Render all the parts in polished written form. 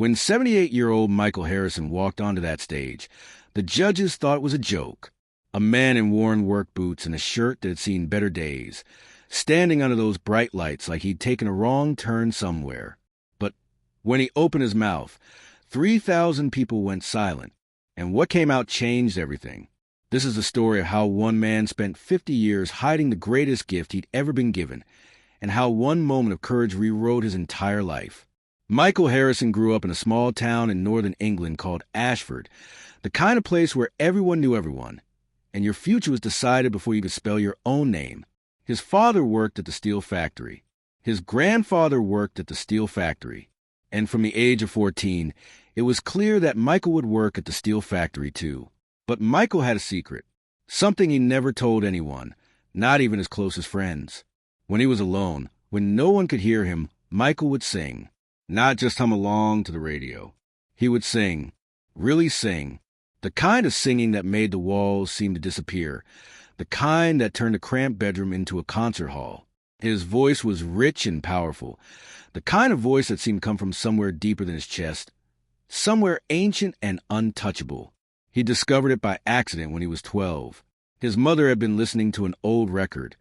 When 78-year-old Michael Harrison walked onto that stage, the judges thought it was a joke. A man in worn work boots and a shirt that had seen better days, standing under those bright lights like he'd taken a wrong turn somewhere. But when he opened his mouth, 3,000 people went silent, and what came out changed everything. This is the story of how one man spent 50 years hiding the greatest gift he'd ever been given, and how one moment of courage rewrote his entire life. Michael Harrison grew up in a small town in northern England called Ashford, the kind of place where everyone knew everyone, and your future was decided before you could spell your own name. His father worked at the steel factory. His grandfather worked at the steel factory. And from the age of 14, it was clear that Michael would work at the steel factory too. But Michael had a secret, something he never told anyone, not even his closest friends. When he was alone, when no one could hear him, Michael would sing, not just hum along to the radio. He would sing, really sing, the kind of singing that made the walls seem to disappear, the kind that turned a cramped bedroom into a concert hall. His voice was rich and powerful, the kind of voice that seemed to come from somewhere deeper than his chest, somewhere ancient and untouchable. He discovered it by accident when he was 12. His mother had been listening to an old record,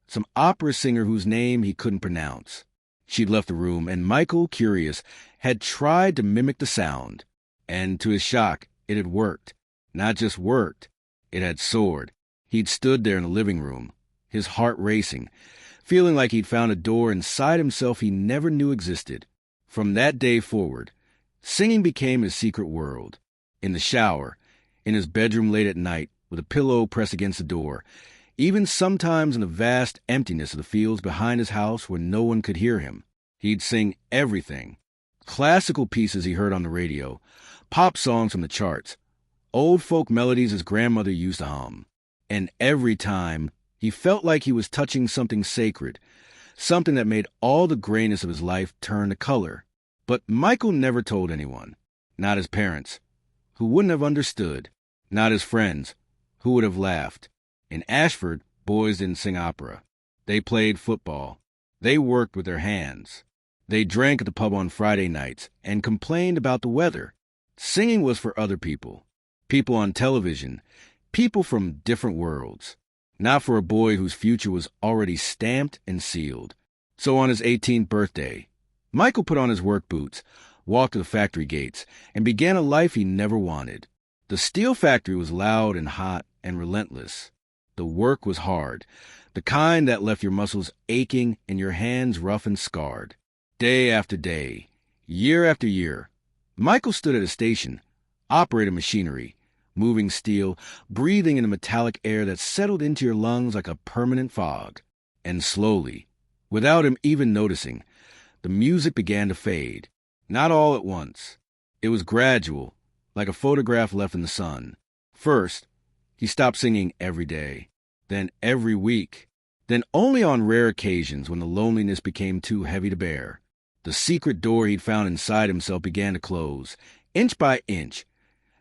some opera singer whose name he couldn't pronounce. She'd left the room, and Michael, curious, had tried to mimic the sound. And to his shock, it had worked. Not just worked, it had soared. He'd stood there in the living room, his heart racing, feeling like he'd found a door inside himself he never knew existed. From that day forward, singing became his secret world. In the shower, in his bedroom late at night, with a pillow pressed against the door, even sometimes in the vast emptiness of the fields behind his house where no one could hear him, he'd sing everything. Classical pieces he heard on the radio, pop songs from the charts, old folk melodies his grandmother used to hum. And every time, he felt like he was touching something sacred, something that made all the grayness of his life turn to color. But Michael never told anyone, not his parents, who wouldn't have understood, not his friends, who would have laughed. In Ashford, boys didn't sing opera. They played football. They worked with their hands. They drank at the pub on Friday nights and complained about the weather. Singing was for other people, people on television, people from different worlds, not for a boy whose future was already stamped and sealed. So on his 18th birthday, Michael put on his work boots, walked to the factory gates, and began a life he never wanted. The steel factory was loud and hot and relentless. The work was hard, the kind that left your muscles aching and your hands rough and scarred. Day after day, year after year, Michael stood at a station, operated machinery, moving steel, breathing in the metallic air that settled into your lungs like a permanent fog. And slowly, without him even noticing, the music began to fade. Not all at once. It was gradual, like a photograph left in the sun. First, he stopped singing every day, then every week, then only on rare occasions when the loneliness became too heavy to bear. The secret door he'd found inside himself began to close, inch by inch,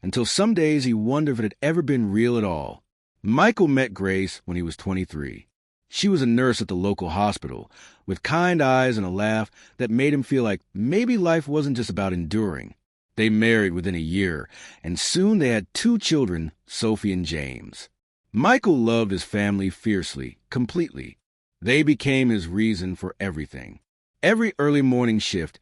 until some days he wondered if it had ever been real at all. Michael met Grace when he was 23. She was a nurse at the local hospital, with kind eyes and a laugh that made him feel like maybe life wasn't just about enduring. They married within a year, and soon they had 2 children, Sophie and James. Michael loved his family fiercely, completely. They became his reason for everything. Every early morning shift,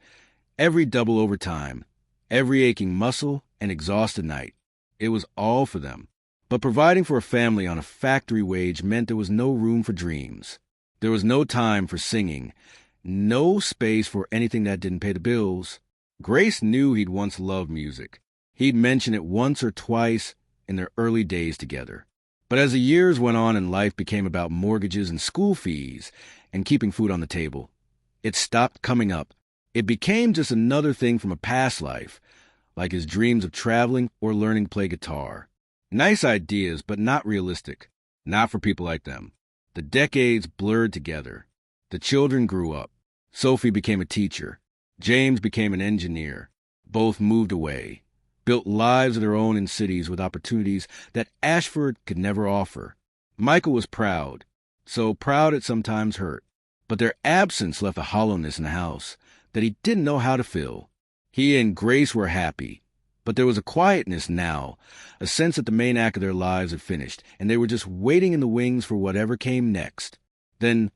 every double overtime, every aching muscle and exhausted night. It was all for them. But providing for a family on a factory wage meant there was no room for dreams. There was no time for singing, no space for anything that didn't pay the bills. Grace knew he'd once loved music. He'd mentioned it once or twice in their early days together. But as the years went on and life became about mortgages and school fees and keeping food on the table, it stopped coming up. It became just another thing from a past life, like his dreams of traveling or learning to play guitar. Nice ideas, but not realistic. Not for people like them. The decades blurred together. The children grew up. Sophie became a teacher. James became an engineer. Both moved away, built lives of their own in cities with opportunities that Ashford could never offer. Michael was proud, so proud it sometimes hurt. But their absence left a hollowness in the house that he didn't know how to fill. He and Grace were happy, but there was a quietness now, a sense that the main act of their lives had finished, and they were just waiting in the wings for whatever came next. Then,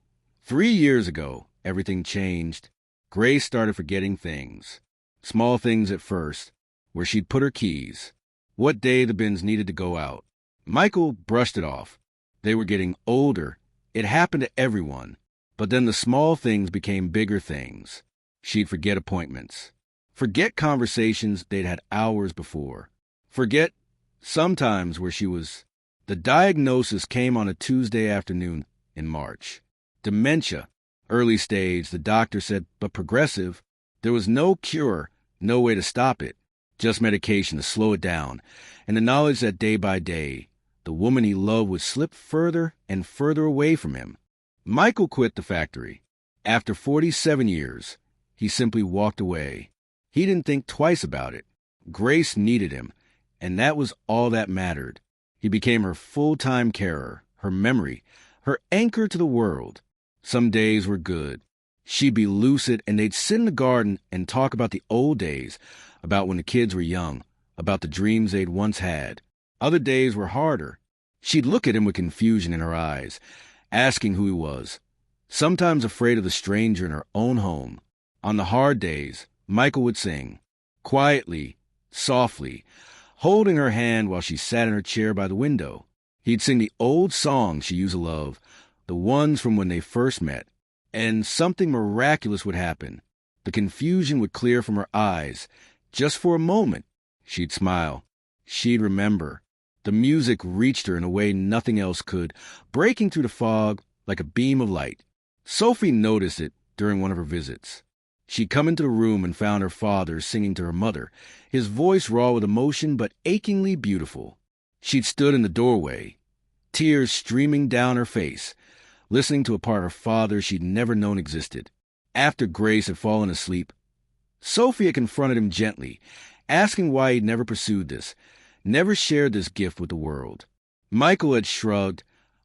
3 years ago, everything changed. Grace started forgetting things. Small things at first, where she'd put her keys, what day the bins needed to go out. Michael brushed it off. They were getting older. It happened to everyone. But then the small things became bigger things. She'd forget appointments. Forget conversations they'd had hours before. Forget sometimes where she was. The diagnosis came on a Tuesday afternoon in March. Dementia. Early stage, the doctor said, but progressive. There was no cure, no way to stop it. Just medication to slow it down. And the knowledge that day by day, the woman he loved would slip further and further away from him. Michael quit the factory. After 47 years, he simply walked away. He didn't think twice about it. Grace needed him, and that was all that mattered. He became her full-time carer, her memory, her anchor to the world. Some days were good. She'd be lucid, and they'd sit in the garden and talk about the old days, about when the kids were young, about the dreams they'd once had. Other days were harder. She'd look at him with confusion in her eyes, asking who he was, sometimes afraid of the stranger in her own home. On the hard days, Michael would sing, quietly, softly, holding her hand while she sat in her chair by the window. He'd sing the old songs she used to love, the ones from when they first met, and something miraculous would happen. The confusion would clear from her eyes. Just for a moment, she'd smile. She'd remember. The music reached her in a way nothing else could, breaking through the fog like a beam of light. Sophie noticed it during one of her visits. She'd come into the room and found her father singing to her mother, his voice raw with emotion but achingly beautiful. She'd stood in the doorway, tears streaming down her face, listening to a part of her father she'd never known existed. After Grace had fallen asleep, Sophie had confronted him gently, asking why he'd never pursued this, never shared this gift with the world. Michael had shrugged,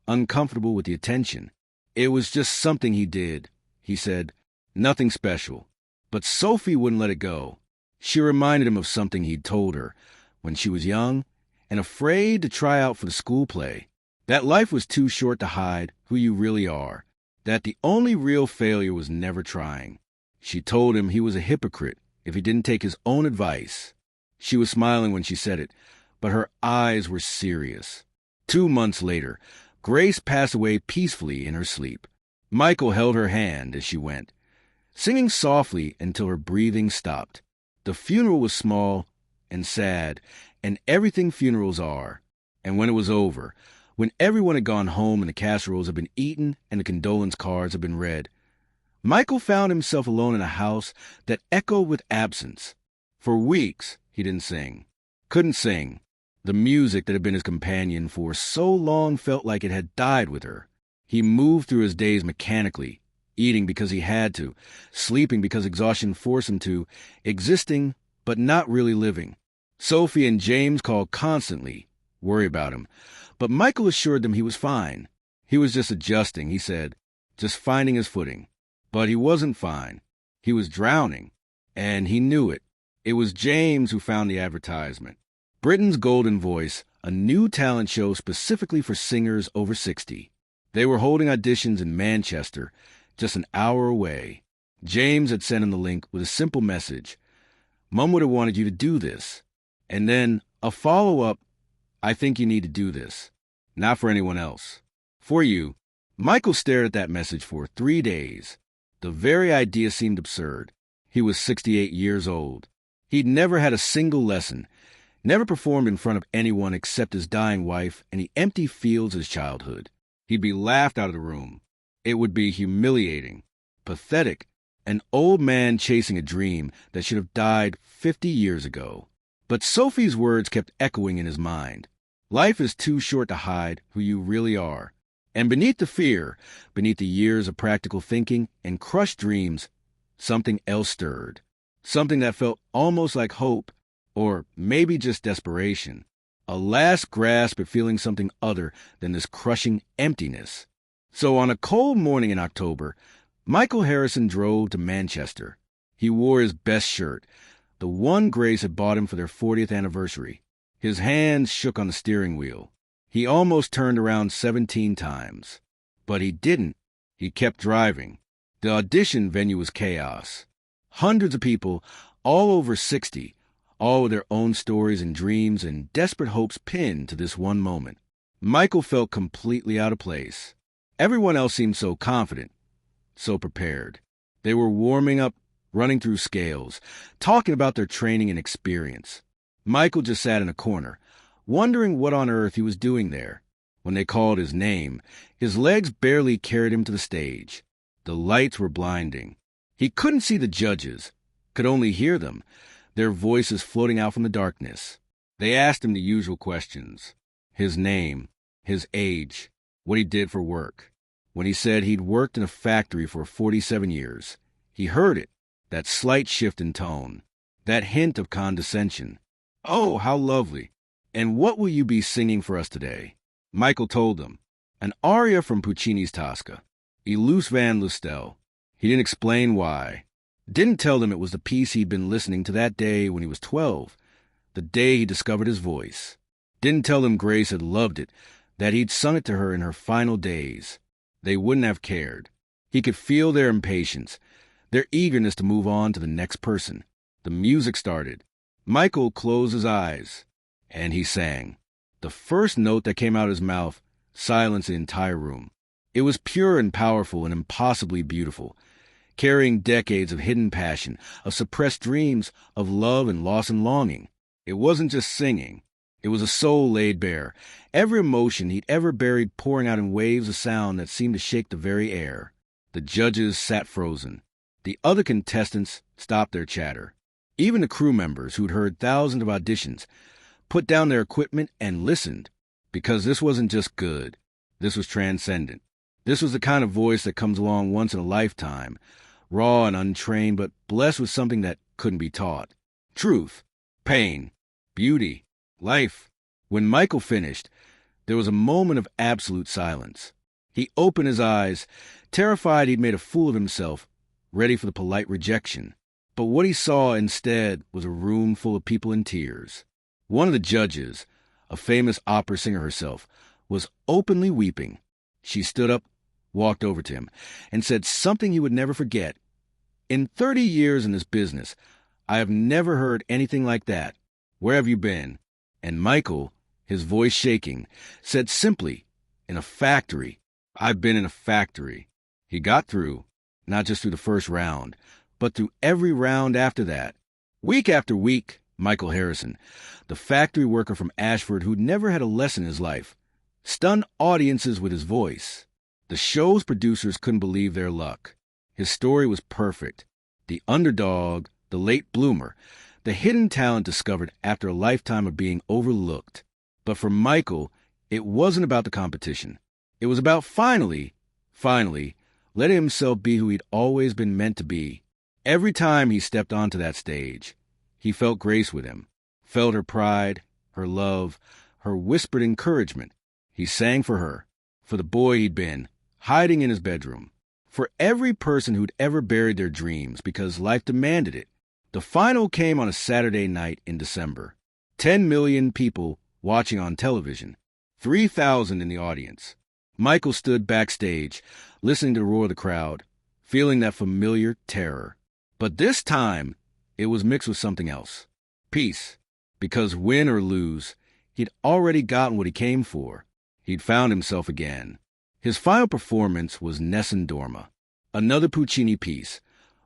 uncomfortable with the attention. It was just something he did, he said, nothing special. But Sophie wouldn't let it go. She reminded him of something he'd told her when she was young and afraid to try out for the school play. That life was too short to hide who you really are. That the only real failure was never trying. She told him he was a hypocrite if he didn't take his own advice. She was smiling when she said it, but her eyes were serious. 2 months later, Grace passed away peacefully in her sleep. Michael held her hand as she went, singing softly until her breathing stopped. The funeral was small and sad, and everything funerals are. And when it was over, when everyone had gone home and the casseroles had been eaten and the condolence cards had been read, Michael found himself alone in a house that echoed with absence. For weeks, he didn't sing. Couldn't sing. The music that had been his companion for so long felt like it had died with her. He moved through his days mechanically, eating because he had to, sleeping because exhaustion forced him to, existing but not really living. Sophie and James called constantly, worry about him, but Michael assured them he was fine. He was just adjusting, he said, just finding his footing. But he wasn't fine. He was drowning, and he knew it. It was James who found the advertisement. Britain's Golden Voice, a new talent show specifically for singers over 60. They were holding auditions in Manchester, just an hour away. James had sent him the link with a simple message. Mom would have wanted you to do this. And then a follow-up, I think you need to do this. Not for anyone else. For you. Michael stared at that message for 3 days. The very idea seemed absurd. He was 68 years old. He'd never had a single lesson, never performed in front of anyone except his dying wife and the empty fields of his childhood. He'd be laughed out of the room. It would be humiliating, pathetic, an old man chasing a dream that should have died 50 years ago. But Sophie's words kept echoing in his mind. Life is too short to hide who you really are. And beneath the fear, beneath the years of practical thinking and crushed dreams, something else stirred. Something that felt almost like hope, or maybe just desperation. A last grasp at feeling something other than this crushing emptiness. So on a cold morning in October, Michael Harrison drove to Manchester. He wore his best shirt, the one Grace had bought him for their 40th anniversary. His hands shook on the steering wheel. He almost turned around 17 times. But he didn't. He kept driving. The audition venue was chaos. Hundreds of people, all over 60, all with their own stories and dreams and desperate hopes pinned to this one moment. Michael felt completely out of place. Everyone else seemed so confident, so prepared. They were warming up, running through scales, talking about their training and experience. Michael just sat in a corner, wondering what on earth he was doing there. When they called his name, his legs barely carried him to the stage. The lights were blinding. He couldn't see the judges, could only hear them, their voices floating out from the darkness. They asked him the usual questions. His name, his age, what he did for work. When he said he'd worked in a factory for 47 years, he heard it, that slight shift in tone, that hint of condescension. "Oh, how lovely. And what will you be singing for us today?" Michael told them. An aria from Puccini's Tosca, Ilus van Lustel. He didn't explain why. Didn't tell them it was the piece he'd been listening to that day when he was 12, the day he discovered his voice. Didn't tell them Grace had loved it, that he'd sung it to her in her final days. They wouldn't have cared. He could feel their impatience, their eagerness to move on to the next person. The music started. Michael closed his eyes, and he sang. The first note that came out of his mouth silenced the entire room. It was pure and powerful and impossibly beautiful, carrying decades of hidden passion, of suppressed dreams, of love and loss and longing. It wasn't just singing. It was a soul laid bare, every emotion he'd ever buried pouring out in waves of sound that seemed to shake the very air. The judges sat frozen. The other contestants stopped their chatter. Even the crew members, who'd heard thousands of auditions, put down their equipment and listened, because this wasn't just good. This was transcendent. This was the kind of voice that comes along once in a lifetime, raw and untrained, but blessed with something that couldn't be taught. Truth, pain, beauty, life. When Michael finished, there was a moment of absolute silence. He opened his eyes, terrified he'd made a fool of himself, ready for the polite rejection. But what he saw instead was a room full of people in tears. One of the judges, a famous opera singer herself, was openly weeping. She stood up, walked over to him, and said something he would never forget. "In 30 years in this business, I have never heard anything like that. Where have you been?" And Michael, his voice shaking, said simply, "In a factory. I've been in a factory." He got through, not just through the first round, but through every round after that. Week after week, Michael Harrison, the factory worker from Ashford who'd never had a lesson in his life, stunned audiences with his voice. The show's producers couldn't believe their luck. His story was perfect. The underdog, the late bloomer, the hidden talent discovered after a lifetime of being overlooked. But for Michael, it wasn't about the competition. It was about finally, letting himself be who he'd always been meant to be. Every time he stepped onto that stage, he felt Grace with him, felt her pride, her love, her whispered encouragement. He sang for her, for the boy he'd been, hiding in his bedroom, for every person who'd ever buried their dreams because life demanded it. The final came on a Saturday night in December. 10 million people watching on television, 3,000 in the audience. Michael stood backstage, listening to the roar of the crowd, feeling that familiar terror. But this time, it was mixed with something else. Peace. Because win or lose, he'd already gotten what he came for. He'd found himself again. His final performance was Nessun Dorma, another Puccini piece.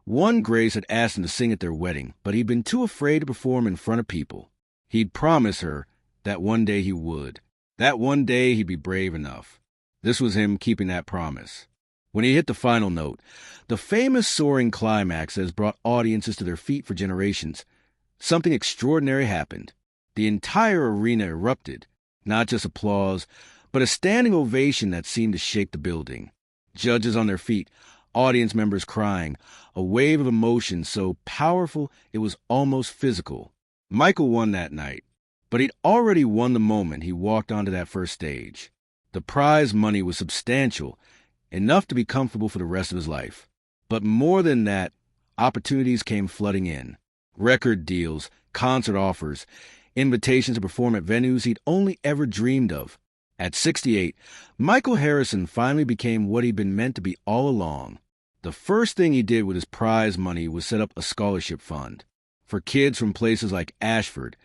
One Grace had asked him to sing at their wedding, but he'd been too afraid to perform in front of people. He'd promised her that one day he would. That one day he'd be brave enough. This was him keeping that promise. When he hit the final note, the famous soaring climax that has brought audiences to their feet for generations, something extraordinary happened. The entire arena erupted, not just applause, but a standing ovation that seemed to shake the building. Judges on their feet, audience members crying, a wave of emotion so powerful it was almost physical. Michael won that night, but he'd already won the moment he walked onto that first stage. The prize money was substantial, enough to be comfortable for the rest of his life. But more than that, opportunities came flooding in. Record deals, concert offers, invitations to perform at venues he'd only ever dreamed of. At 68, Michael Harrison finally became what he'd been meant to be all along. The first thing he did with his prize money was set up a scholarship fund for kids from places like Ashford,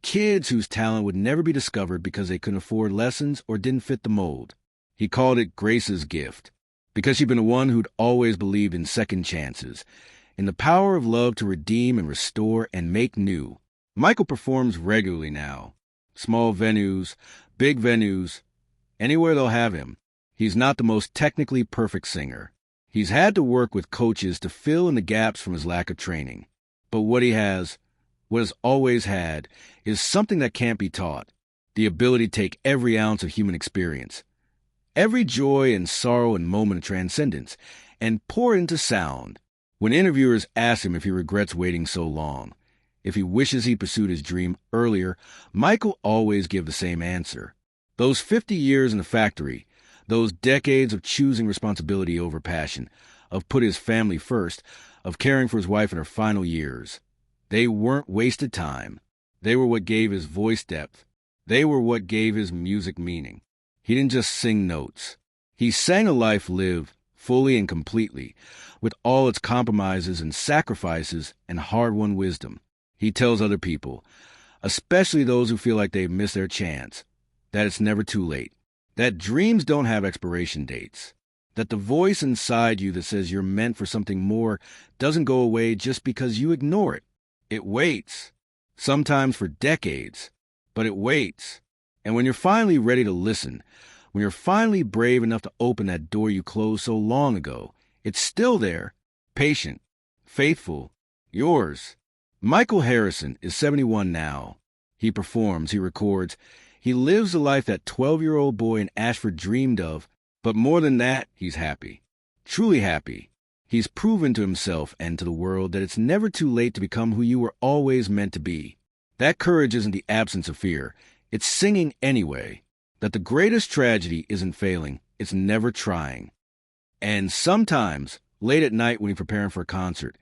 kids whose talent would never be discovered because they couldn't afford lessons or didn't fit the mold. He called it Grace's gift, because she'd been the one who'd always believed in second chances, in the power of love to redeem and restore and make new. Michael performs regularly now. Small venues, big venues, anywhere they'll have him. He's not the most technically perfect singer. He's had to work with coaches to fill in the gaps from his lack of training. But what he has always had, is something that can't be taught. The ability to take every ounce of human experience, every joy and sorrow and moment of transcendence, and pour it into sound. When interviewers ask him if he regrets waiting so long, if he wishes he pursued his dream earlier, Michael always gives the same answer. Those 50 years in the factory, those decades of choosing responsibility over passion, of put his family first, of caring for his wife in her final years, they weren't wasted time. They were what gave his voice depth. They were what gave his music meaning. He didn't just sing notes. He sang a life lived fully and completely, with all its compromises and sacrifices and hard-won wisdom. He tells other people, especially those who feel like they've missed their chance, that it's never too late, that dreams don't have expiration dates, that the voice inside you that says you're meant for something more doesn't go away just because you ignore it. It waits, sometimes for decades, but it waits. And when you're finally ready to listen, when you're finally brave enough to open that door you closed so long ago, it's still there, patient, faithful, yours. Michael Harrison is 71 now. He performs, he records, he lives the life that 12-year-old boy in Ashford dreamed of, but more than that, he's happy. Truly happy. He's proven to himself and to the world that it's never too late to become who you were always meant to be. That courage isn't the absence of fear. It's singing anyway. That the greatest tragedy isn't failing, it's never trying. And sometimes, late at night when he's preparing for a concert,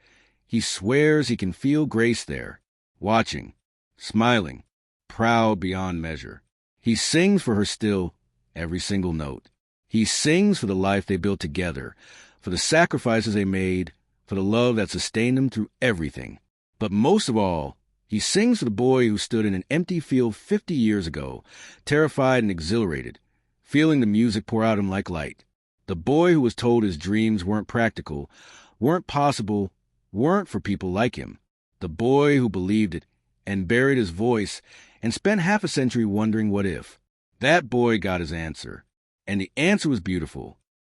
he swears he can feel Grace there, watching, smiling, proud beyond measure. He sings for her still, every single note. He sings for the life they built together, for the sacrifices they made, for the love that sustained them through everything. But most of all, he sings for the boy who stood in an empty field 50 years ago, terrified and exhilarated, feeling the music pour out of him like light. The boy who was told his dreams weren't practical, weren't possible, weren't for people like him. The boy who believed it and buried his voice and spent half a century wondering what if. That boy got his answer, and the answer was beautiful.